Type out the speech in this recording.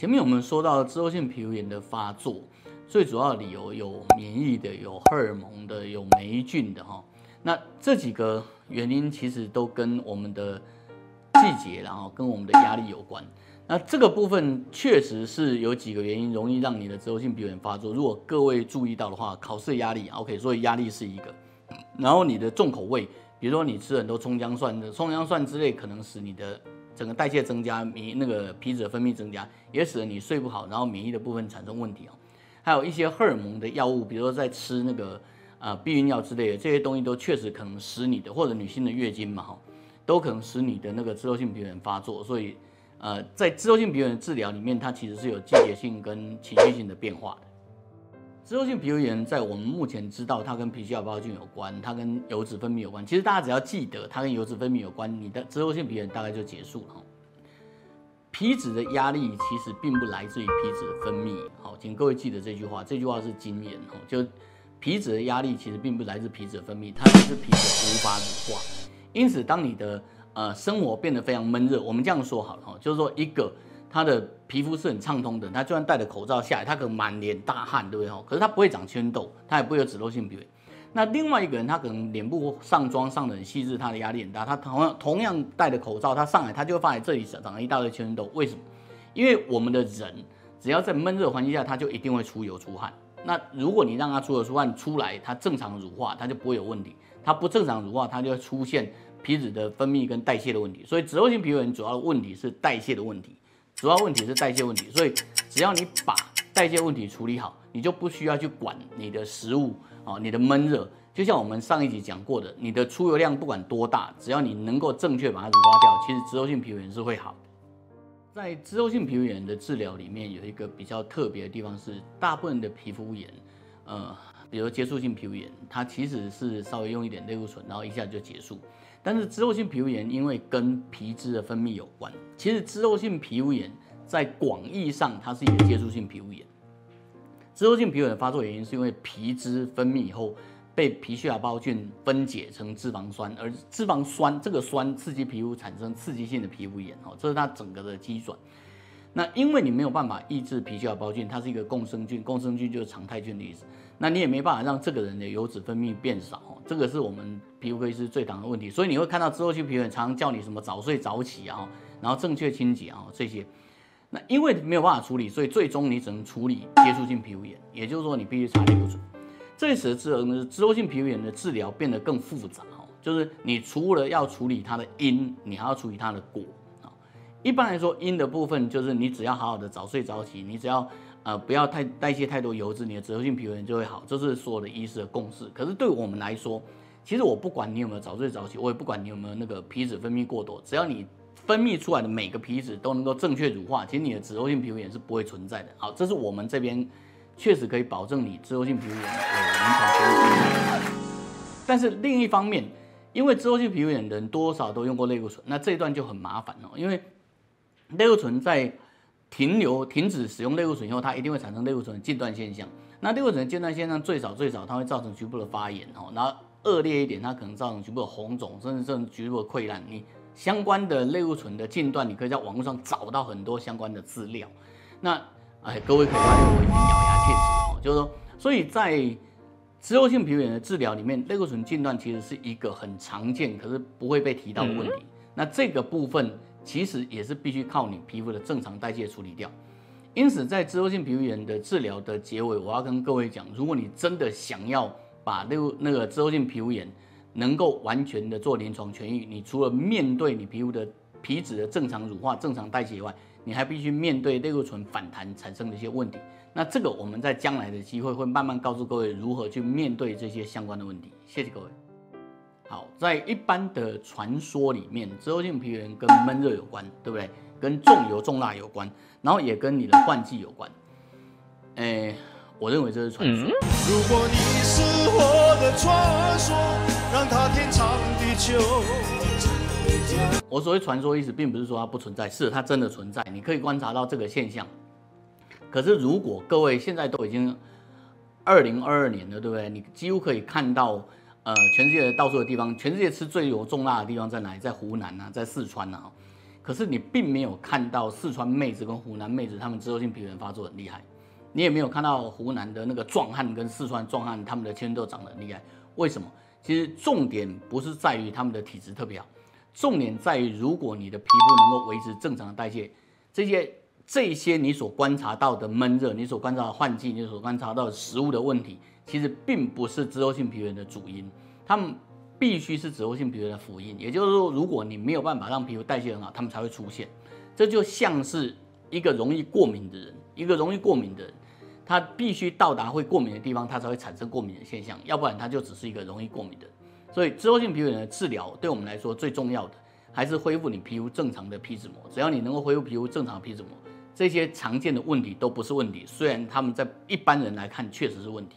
前面我们说到脂漏性皮肤炎的发作，最主要的理由有免疫的、有荷尔蒙的、有霉菌的哈。那这几个原因其实都跟我们的季节，然后跟我们的压力有关。那这个部分确实是有几个原因容易让你的脂漏性皮肤炎发作。如果各位注意到的话，考试压力 ，OK， 所以压力是一个。然后你的重口味，比如说你吃很多葱姜蒜的，葱姜蒜之类可能使你的整个代谢增加，那个皮脂的分泌增加，也使得你睡不好，然后免疫的部分产生问题哦。还有一些荷尔蒙的药物，比如说在吃那个避孕药之类的，这些东西都确实可能使你的，或者女性的月经嘛哈，都可能使你的那个脂漏性皮肤炎发作。所以在脂漏性皮肤炎治疗里面，它其实是有季节性跟情绪性的变化的。脂漏性皮肤炎在我们目前知道，它跟皮屑芽孢菌有关，它跟油脂分泌有关。其实大家只要记得它跟油脂分泌有关，你的脂漏性皮肤炎大概就结束了。皮脂的压力其实并不来自于皮脂的分泌，好，请各位记得这句话，这句话是金言，就皮脂的压力其实并不来自皮脂的分泌，它只是皮脂无法乳化。因此，当你的生活变得非常闷热，我们这样说好了，就是说一个他的皮肤是很畅通的，他就算戴着口罩下来，他可能满脸大汗，对不对？可是他不会长圈痘，他也不会有脂漏性皮肤炎。那另外一个人，他可能脸部上妆上得很细致，他的压力很大，他同样戴着口罩，他上来他就会发现这里长了一大堆圈痘。为什么？因为我们的人只要在闷热环境下，他就一定会出油出汗。那如果你让他出油出汗出来，他正常乳化，他就不会有问题。他不正常乳化，他就会出现皮脂的分泌跟代谢的问题。所以脂漏性皮肤炎主要的问题是代谢的问题，主要问题是代谢问题。所以只要你把代谢问题处理好，你就不需要去管你的食物你的闷热。就像我们上一集讲过的，你的出油量不管多大，只要你能够正确把它乳化掉，其实脂漏性皮肤炎是会好的。在脂漏性皮肤炎的治疗里面，有一个比较特别的地方是，大部分的皮肤炎，比如接触性皮肤炎，它其实是稍微用一点类固醇，然后一下就结束。但是脂漏性皮肤炎因为跟皮脂的分泌有关，其实脂漏性皮肤炎在广义上它是一个接触性皮肤炎。脂漏性皮肤炎的发作原因是因为皮脂分泌以后被皮屑芽孢菌分解成脂肪酸，而脂肪酸这个酸刺激皮肤产生刺激性的皮肤炎，这是它整个的机转。那因为你没有办法抑制皮屑芽孢菌，它是一个共生菌，共生菌就是常态菌的意思。那你也没办法让这个人的油脂分泌变少，这个是我们皮肤科医师最常的问题。所以你会看到脂漏性皮肤炎常常叫你什么早睡早起啊，然后正确清洁啊这些。那因为没有办法处理，所以最终你只能处理接触性皮肤炎，也就是说你必须擦类固醇。这使得脂漏性皮肤炎的治疗变得更复杂，就是你除了要处理它的因，你还要处理它的果。一般来说，因的部分就是你只要好好的早睡早起，你只要不要代谢太多油脂，你的脂漏性皮肤炎就会好，这是所有的医师的共识。可是对我们来说，其实我不管你有没有早睡早起，我也不管你有没有那个皮脂分泌过多，只要你分泌出来的每个皮脂都能够正确乳化，其实你的脂漏性皮肤炎是不会存在的。好，这是我们这边确实可以保证你脂漏性皮肤炎有临床处理。但是另一方面，因为脂漏性皮肤炎的人多少都用过类固醇，那这一段就很麻烦因为类固醇在停止使用类固醇以后，它一定会产生类固醇的间断现象。那类固醇的间断现象最少它会造成局部的发炎然后恶劣一点，它可能造成局部的红肿，甚至局部的溃烂。你相关的类固醇的间断，你可以在网络上找到很多相关的资料。那各位可以发现我已经咬牙切齿就是说，所以在脂漏性皮肤炎的治疗里面，类固醇间断其实是一个很常见，可是不会被提到的问题。那这个部分其实也是必须靠你皮肤的正常代谢处理掉。因此，在脂漏性皮肤炎的治疗的结尾，我要跟各位讲，如果你真的想要把那个脂漏性皮肤炎能够完全的做临床痊愈，你除了面对你皮肤的皮脂的正常乳化、正常代谢以外，你还必须面对类固醇反弹产生的一些问题。那这个我们在将来的机会会慢慢告诉各位如何去面对这些相关的问题。谢谢各位。好，在一般的传说里面，脂漏性皮肤炎跟闷热有关，对不对？跟重油重辣有关，然后也跟你的换季有关。我认为这是传说。如果你是我的传说，让它天长地久。我所谓传说意思，并不是说它不存在，是它真的存在，你可以观察到这个现象。可是如果各位现在都已经2022年了，对不对？你几乎可以看到，全世界的到处的地方，全世界吃最油重辣的地方在哪里？在湖南啊，在四川啊。可是你并没有看到四川妹子跟湖南妹子她们脂漏性皮肤炎发作很厉害，你也没有看到湖南的那个壮汉跟四川壮汉他们的青春痘长得很厉害。为什么？其实重点不是在于他们的体质特别好，重点在于如果你的皮肤能够维持正常的代谢，这些你所观察到的闷热，你所观察到的换季，你所观察到的食物的问题，其实并不是脂漏性皮肤炎的主因，他们必须是脂漏性皮肤炎的辅因。也就是说，如果你没有办法让皮肤代谢很好，他们才会出现。这就像是一个容易过敏的人，他必须到达会过敏的地方，他才会产生过敏的现象，要不然他就只是一个容易过敏的人。所以脂漏性皮肤炎的治疗对我们来说最重要的还是恢复你皮肤正常的皮脂膜。只要你能够恢复皮肤正常的皮脂膜，这些常见的问题都不是问题，虽然他们在一般人来看确实是问题。